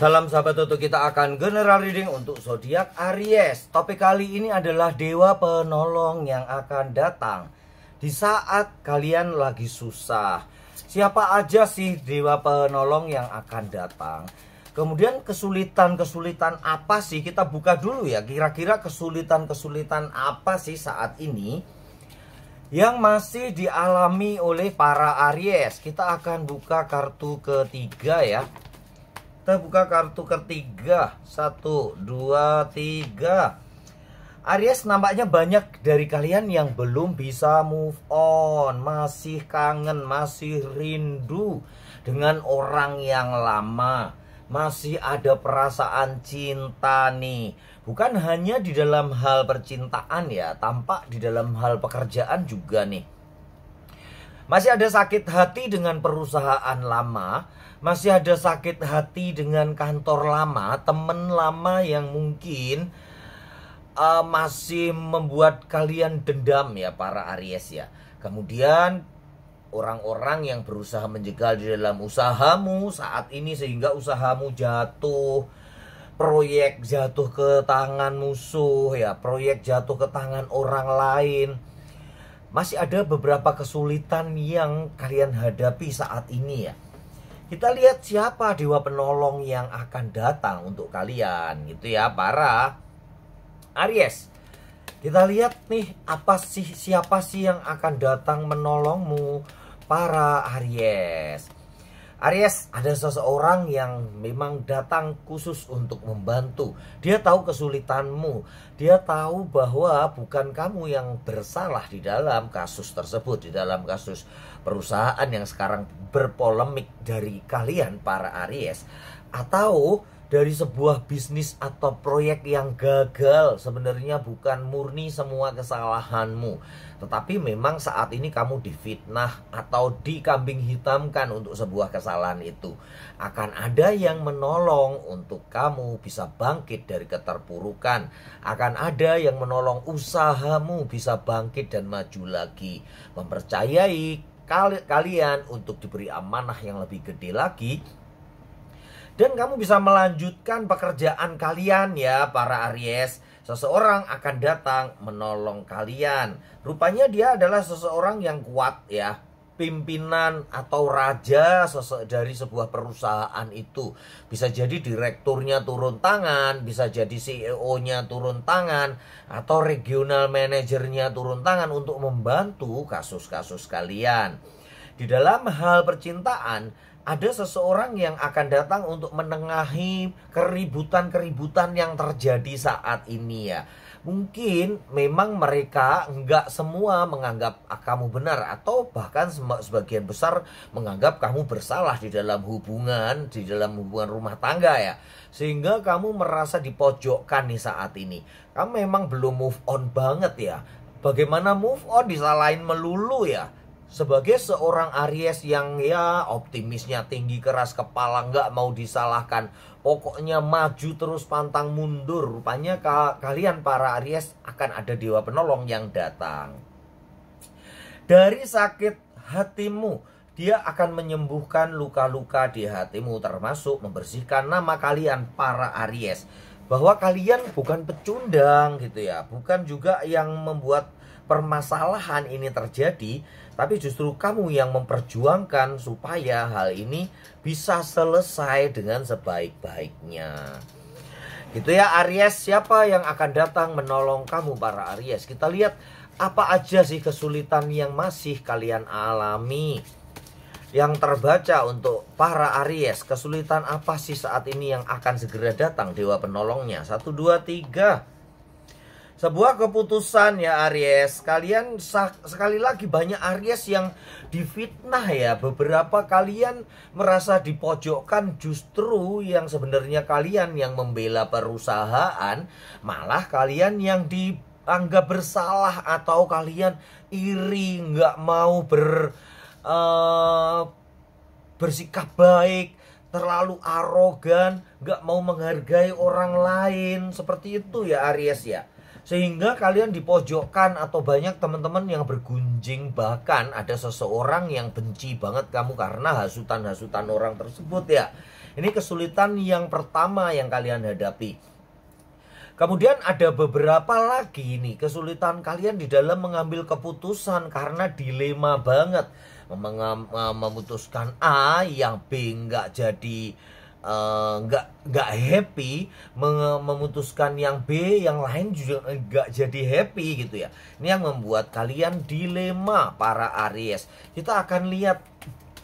Salam sahabat Toto, kita akan general reading untuk zodiak Aries. Topik kali ini adalah dewa penolong yang akan datang di saat kalian lagi susah. Siapa aja sih dewa penolong yang akan datang? Kemudian kesulitan-kesulitan apa sih? Kita buka dulu ya, kira-kira kesulitan-kesulitan apa sih saat ini yang masih dialami oleh para Aries. Kita akan buka kartu ketiga ya. Kita buka kartu ketiga. 1, 2, 3. Aries, nampaknya banyak dari kalian yang belum bisa move on. Masih kangen, masih rindu dengan orang yang lama. Masih ada perasaan cinta nih. Bukan hanya di dalam hal percintaan ya, tampak di dalam hal pekerjaan juga nih. Masih ada sakit hati dengan perusahaan lama. Masih ada sakit hati dengan kantor lama, temen lama yang mungkin masih membuat kalian dendam ya para Aries ya. Kemudian orang-orang yang berusaha menjegal di dalam usahamu saat ini sehingga usahamu jatuh. Proyek jatuh ke tangan musuh ya, proyek jatuh ke tangan orang lain. Masih ada beberapa kesulitan yang kalian hadapi saat ini ya. Kita lihat siapa dewa penolong yang akan datang untuk kalian gitu ya para Aries. Kita lihat nih siapa sih yang akan datang menolongmu para Aries. Aries, ada seseorang yang memang datang khusus untuk membantu. Dia tahu kesulitanmu. Dia tahu bahwa bukan kamu yang bersalah di dalam kasus tersebut. Di dalam kasus perusahaan yang sekarang berpolemik dari kalian para Aries. Atau dari sebuah bisnis atau proyek yang gagal. Sebenarnya bukan murni semua kesalahanmu, tetapi memang saat ini kamu difitnah atau dikambing hitamkan untuk sebuah kesalahan itu. Akan ada yang menolong untuk kamu bisa bangkit dari keterpurukan. Akan ada yang menolong usahamu bisa bangkit dan maju lagi. Mempercayai kalian untuk diberi amanah yang lebih gede lagi. Dan kamu bisa melanjutkan pekerjaan kalian ya para Aries. Seseorang akan datang menolong kalian. Rupanya dia adalah seseorang yang kuat ya. Pimpinan atau raja dari sebuah perusahaan itu. Bisa jadi direkturnya turun tangan. Bisa jadi CEO-nya turun tangan. Atau regional manajernya turun tangan untuk membantu kasus-kasus kalian. Di dalam hal percintaan, ada seseorang yang akan datang untuk menengahi keributan-keributan yang terjadi saat ini ya. Mungkin memang mereka enggak semua menganggap kamu benar. Atau bahkan sebagian besar menganggap kamu bersalah di dalam hubungan rumah tangga ya. Sehingga kamu merasa dipojokkan nih saat ini. Kamu memang belum move on banget ya. Bagaimana move on, disalahin melulu ya. Sebagai seorang Aries yang ya optimisnya tinggi, keras kepala, nggak mau disalahkan. Pokoknya maju terus pantang mundur. Rupanya kalian para Aries akan ada dewa penolong yang datang. Dari sakit hatimu, dia akan menyembuhkan luka-luka di hatimu. Termasuk membersihkan nama kalian para Aries. Bahwa kalian bukan pecundang gitu ya. Bukan juga yang membuat permasalahan ini terjadi, tapi justru kamu yang memperjuangkan supaya hal ini bisa selesai dengan sebaik-baiknya. Gitu ya Aries, siapa yang akan datang menolong kamu para Aries? Kita lihat apa aja sih kesulitan yang masih kalian alami. Yang terbaca untuk para Aries, kesulitan apa sih saat ini yang akan segera datang dewa penolongnya? 1, 2, 3. Sebuah keputusan ya Aries. Kalian sekali lagi banyak Aries yang difitnah ya. Beberapa kalian merasa dipojokkan, justru yang sebenarnya kalian yang membela perusahaan, malah kalian yang dianggap bersalah atau kalian iri, nggak mau bersikap baik, terlalu arogan, nggak mau menghargai orang lain. Seperti itu ya Aries ya. Sehingga kalian dipojokkan atau banyak teman-teman yang bergunjing. Bahkan ada seseorang yang benci banget kamu karena hasutan-hasutan orang tersebut ya. Ini kesulitan yang pertama yang kalian hadapi. Kemudian ada beberapa lagi nih kesulitan kalian di dalam mengambil keputusan karena dilema banget. Memutuskan A yang B nggak jadi nggak happy, memutuskan yang B yang lain juga nggak jadi happy gitu ya. Ini yang membuat kalian dilema para Aries. Kita akan lihat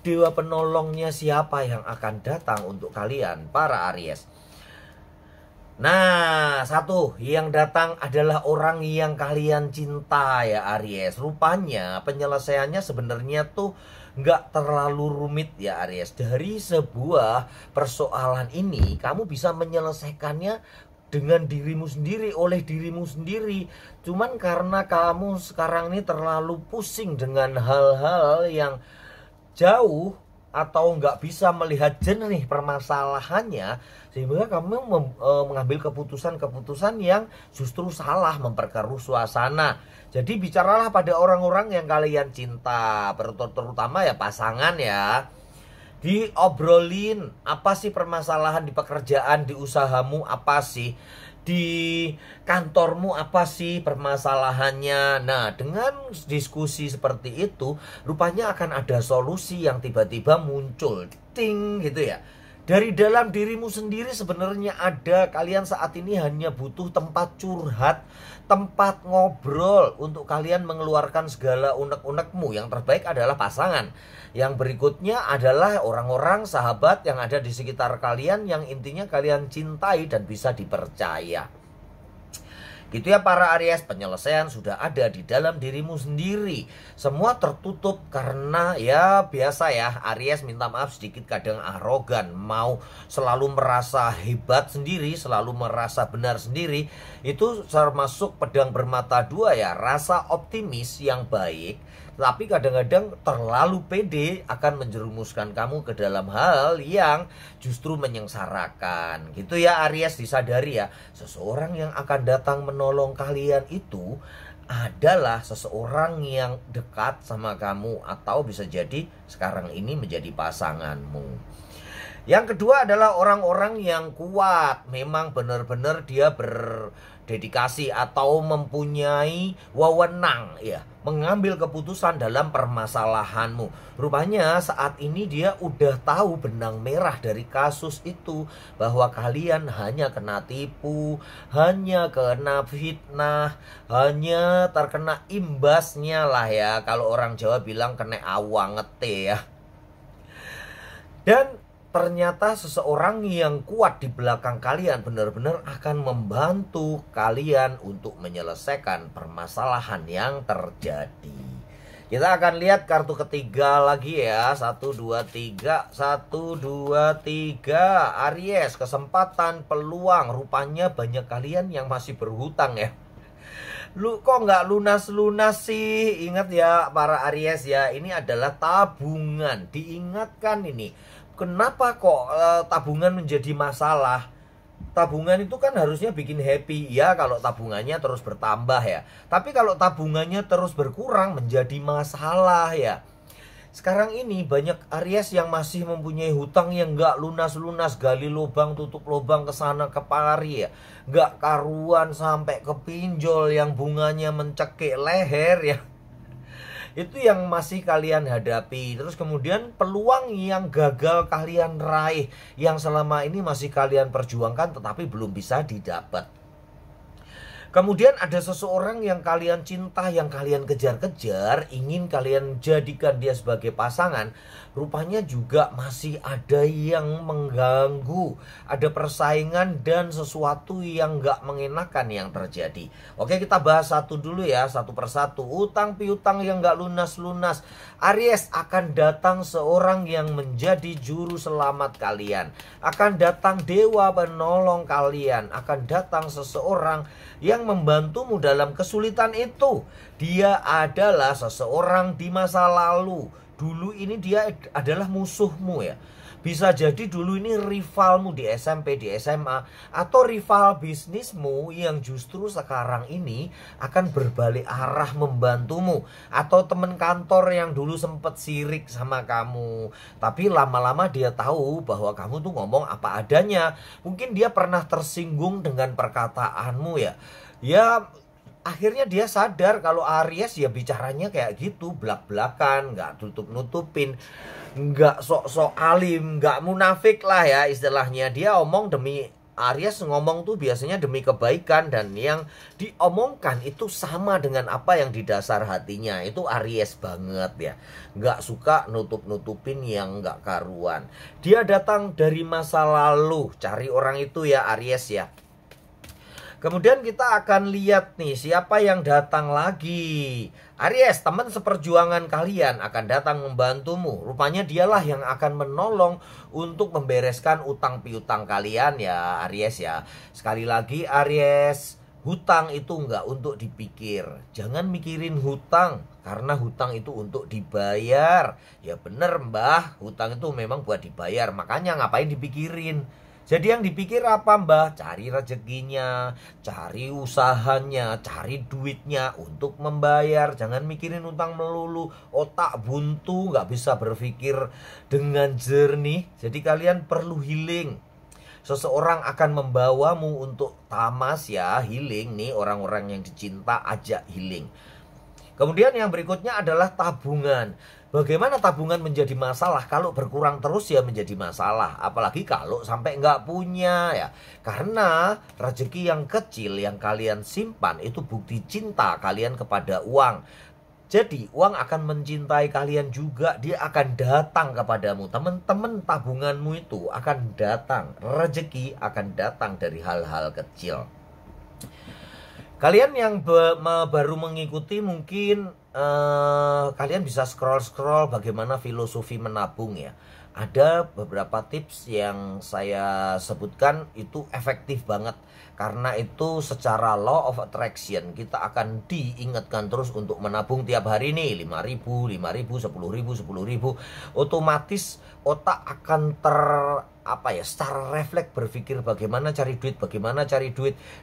dewa penolongnya siapa yang akan datang untuk kalian para Aries. Nah, satu yang datang adalah orang yang kalian cinta ya Aries. Rupanya penyelesaiannya sebenarnya tuh nggak terlalu rumit ya Aries. Dari sebuah persoalan ini kamu bisa menyelesaikannya dengan dirimu sendiri, oleh dirimu sendiri. Cuman karena kamu sekarang ini terlalu pusing dengan hal-hal yang jauh atau nggak bisa melihat jernih permasalahannya, sehingga kamu mengambil keputusan-keputusan yang justru salah, memperkeruh suasana. Jadi bicaralah pada orang-orang yang kalian cinta, terutama ya pasangan ya. Diobrolin, apa sih permasalahan di pekerjaan, di usahamu, apa sih di kantormu, apa sih permasalahannya. Nah, dengan diskusi seperti itu, rupanya akan ada solusi yang tiba-tiba muncul, ting gitu ya. Dari dalam dirimu sendiri sebenarnya ada. Kalian saat ini hanya butuh tempat curhat, tempat ngobrol untuk kalian mengeluarkan segala unek-unekmu. Yang terbaik adalah pasangan. Yang berikutnya adalah orang-orang sahabat yang ada di sekitar kalian, yang intinya kalian cintai dan bisa dipercaya. Gitu ya para Aries, penyelesaian sudah ada di dalam dirimu sendiri. Semua tertutup karena ya biasa ya, Aries minta maaf sedikit kadang arogan, mau selalu merasa hebat sendiri, selalu merasa benar sendiri. Itu termasuk pedang bermata dua ya, rasa optimis yang baik, tapi kadang-kadang terlalu pede akan menjerumuskan kamu ke dalam hal yang justru menyengsarakan. Gitu ya Aries, disadari ya, seseorang yang akan datang menolong kalian itu adalah seseorang yang dekat sama kamu, atau bisa jadi sekarang ini menjadi pasanganmu. Yang kedua adalah orang-orang yang kuat. Memang benar-benar dia berdedikasi atau mempunyai wewenang ya, mengambil keputusan dalam permasalahanmu. Rupanya saat ini dia udah tahu benang merah dari kasus itu, bahwa kalian hanya kena tipu, hanya kena fitnah, hanya terkena imbasnya lah ya. Kalau orang Jawa bilang kena awang ngete ya. Dan ternyata seseorang yang kuat di belakang kalian benar-benar akan membantu kalian untuk menyelesaikan permasalahan yang terjadi. Kita akan lihat kartu ketiga lagi ya. 1, 2, 3. 1, 2, 3. Aries, kesempatan, peluang. Rupanya banyak kalian yang masih berhutang ya. Lu kok nggak lunas-lunas sih? Ingat ya para Aries ya, ini adalah tabungan. Diingatkan ini. Kenapa kok tabungan menjadi masalah? Tabungan itu kan harusnya bikin happy ya kalau tabungannya terus bertambah ya. Tapi kalau tabungannya terus berkurang menjadi masalah ya. Sekarang ini banyak Aries yang masih mempunyai hutang yang nggak lunas-lunas, gali lubang tutup lubang, kesana kemari ya, nggak karuan sampai ke pinjol yang bunganya mencekik leher ya. Itu yang masih kalian hadapi. Terus kemudian peluang yang gagal kalian raih, yang selama ini masih kalian perjuangkan tetapi belum bisa didapat. Kemudian ada seseorang yang kalian cinta, yang kalian kejar-kejar, ingin kalian jadikan dia sebagai pasangan. Rupanya juga masih ada yang mengganggu, ada persaingan dan sesuatu yang gak mengenakan yang terjadi. Oke, kita bahas satu dulu ya, satu persatu. Utang piutang yang gak lunas-lunas. Aries, akan datang seorang yang menjadi juru selamat kalian. Akan datang dewa penolong kalian. Akan datang seseorang yang membantumu dalam kesulitan itu. Dia adalah seseorang di masa lalu. Dulu ini dia adalah musuhmu ya. Bisa jadi dulu ini rivalmu di SMP, di SMA, atau rival bisnismu yang justru sekarang ini akan berbalik arah membantumu. Atau teman kantor yang dulu sempet sirik sama kamu, tapi lama-lama dia tahu bahwa kamu tuh ngomong apa adanya. Mungkin dia pernah tersinggung dengan perkataanmu ya. Ya akhirnya dia sadar kalau Aries ya bicaranya kayak gitu, belak-belakan, nggak tutup-nutupin, nggak sok-sok alim, nggak munafik lah ya istilahnya. Dia omong demi Aries ngomong tuh biasanya demi kebaikan, dan yang diomongkan itu sama dengan apa yang di dasar hatinya. Itu Aries banget ya, nggak suka nutup-nutupin yang nggak karuan. Dia datang dari masa lalu, cari orang itu ya Aries ya. Kemudian kita akan lihat nih siapa yang datang lagi. Aries, teman seperjuangan kalian akan datang membantumu. Rupanya dialah yang akan menolong untuk membereskan utang piutang kalian ya Aries ya. Sekali lagi Aries, hutang itu nggak untuk dipikir. Jangan mikirin hutang, karena hutang itu untuk dibayar. Ya bener mbah, hutang itu memang buat dibayar. Makanya ngapain dipikirin? Jadi yang dipikir apa mbah? Cari rezekinya, cari usahanya, cari duitnya untuk membayar. Jangan mikirin utang melulu. Otak buntu, nggak bisa berpikir dengan jernih. Jadi kalian perlu healing. Seseorang akan membawamu untuk tamas ya, healing nih. Orang-orang yang dicinta ajak healing. Kemudian yang berikutnya adalah tabungan. Bagaimana tabungan menjadi masalah? Kalau berkurang terus ya menjadi masalah. Apalagi kalau sampai nggak punya ya. Karena rezeki yang kecil yang kalian simpan itu bukti cinta kalian kepada uang. Jadi uang akan mencintai kalian juga. Dia akan datang kepadamu. Teman-teman, tabunganmu itu akan datang. Rezeki akan datang dari hal-hal kecil. Kalian yang baru mengikuti mungkin kalian bisa scroll-scroll bagaimana filosofi menabung ya. Ada beberapa tips yang saya sebutkan itu efektif banget. Karena itu secara law of attraction kita akan diingatkan terus untuk menabung tiap hari nih. 5.000, 5.000, 10.000, 10.000. Otomatis otak akan secara refleks berpikir bagaimana cari duit.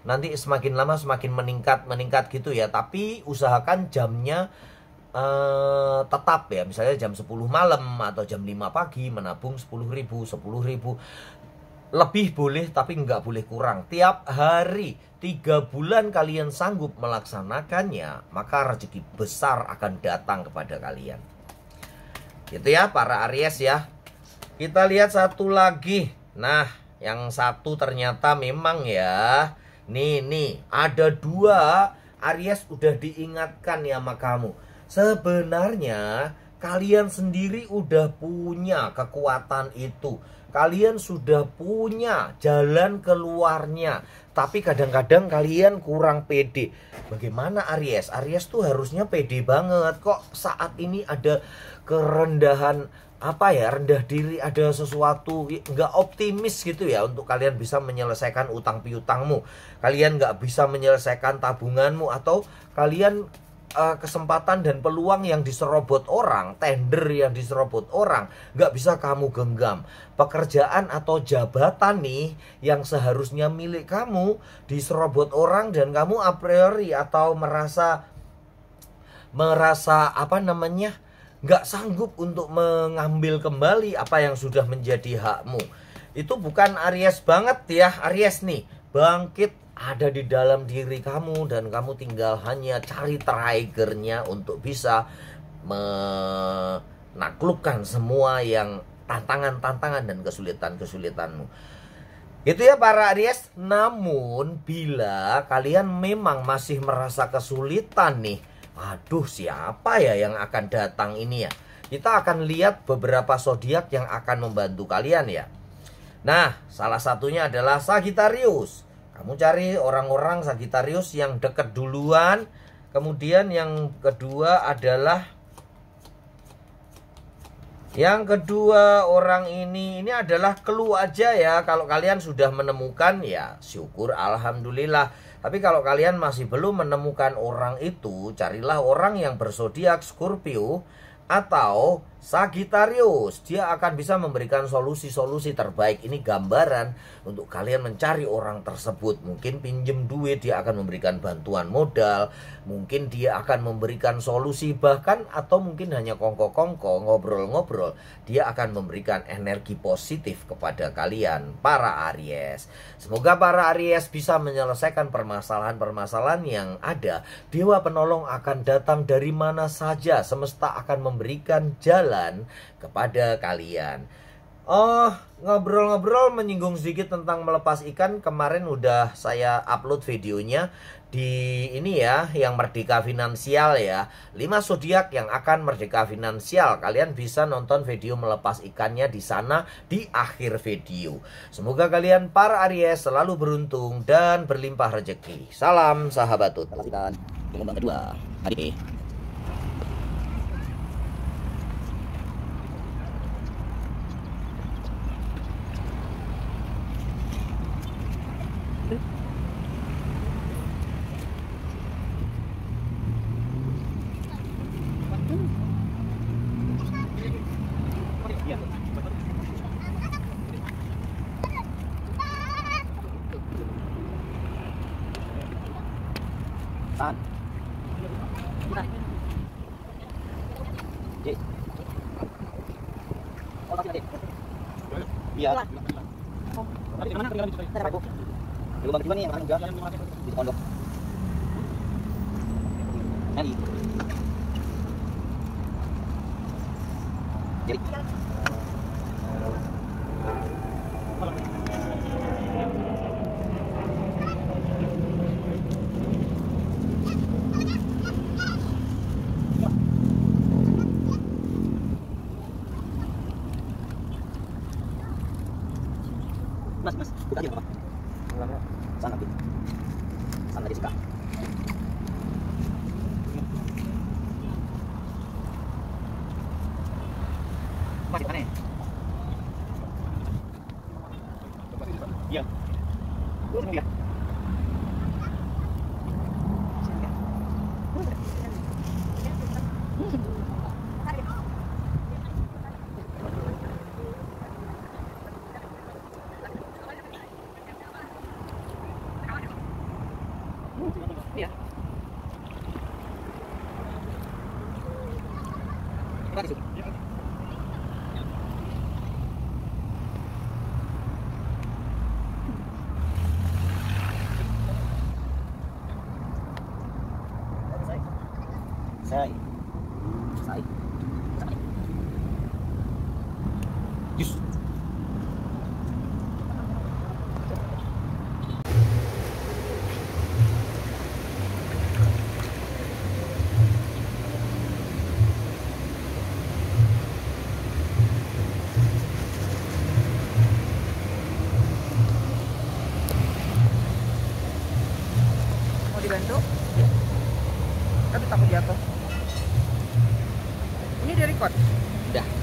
Nanti semakin lama semakin meningkat gitu ya. Tapi usahakan jamnya tetap ya, misalnya jam 10 malam atau jam 5 pagi menabung 10.000. Lebih boleh tapi nggak boleh kurang. Tiap hari 3 bulan kalian sanggup melaksanakannya, maka rezeki besar akan datang kepada kalian. Gitu ya para Aries ya. Kita lihat satu lagi. Nah, yang satu ternyata memang ya. Nih, ada 2 Aries udah diingatkan ya sama kamu. Sebenarnya kalian sendiri udah punya kekuatan itu. Kalian sudah punya jalan keluarnya. Tapi kadang-kadang kalian kurang pede. Bagaimana Aries? Aries tuh harusnya pede banget. Kok saat ini ada kerendahan rendah diri, ada sesuatu nggak optimis gitu ya untuk kalian bisa menyelesaikan utang piutangmu. Kalian nggak bisa menyelesaikan tabunganmu, atau kalian kesempatan dan peluang yang diserobot orang, tender yang diserobot orang, nggak bisa kamu genggam. Pekerjaan atau jabatan nih yang seharusnya milik kamu diserobot orang, dan kamu a priori atau merasa nggak sanggup untuk mengambil kembali apa yang sudah menjadi hakmu. Itu bukan Aries banget ya. Aries nih, bangkit ada di dalam diri kamu, dan kamu tinggal hanya cari triggernya untuk bisa menaklukkan semua yang tantangan-tantangan dan kesulitan-kesulitanmu. Itu ya para Aries. Namun bila kalian memang masih merasa kesulitan nih, aduh siapa ya yang akan datang ini ya, kita akan lihat beberapa zodiak yang akan membantu kalian ya. Nah, salah satunya adalah Sagittarius. Kamu cari orang-orang Sagittarius yang dekat duluan. Kemudian yang kedua adalah orang ini adalah clue aja ya. Kalau kalian sudah menemukan ya syukur alhamdulillah. Tapi kalau kalian masih belum menemukan orang itu, carilah orang yang berzodiak Scorpio atau Sagittarius, dia akan bisa memberikan solusi-solusi terbaik. Ini gambaran untuk kalian mencari orang tersebut. Mungkin pinjem duit, dia akan memberikan bantuan modal. Mungkin dia akan memberikan solusi bahkan, atau mungkin hanya kongko-kongko, ngobrol-ngobrol. Dia akan memberikan energi positif kepada kalian, para Aries. Semoga para Aries bisa menyelesaikan permasalahan-permasalahan yang ada. Dewa penolong akan datang dari mana saja. Semesta akan memberikan jalan kepada kalian. Oh, ngobrol-ngobrol menyinggung sedikit tentang melepas ikan. Kemarin udah saya upload videonya di ini ya, yang merdeka finansial ya. 5 zodiak yang akan merdeka finansial. Kalian bisa nonton video melepas ikannya di sana di akhir video. Semoga kalian para Aries selalu beruntung dan berlimpah rezeki. Salam sahabat Tut. Gelombang kedua, adik. Saan? Jay. Oh, kasih adik. Iya. Tadi di mana ketinggalan di situ? Aku. Di lubang kedua nih yang kemarin juga di pondok. Nanti. Jadi. Mas, buka aja apa? Sana nanti. Sana Jessica. Masih mana? Iya. Iya. Iya. Sai. Yes. Mau dibantu? Tapi takut jatuh. Ini dari record. Udah.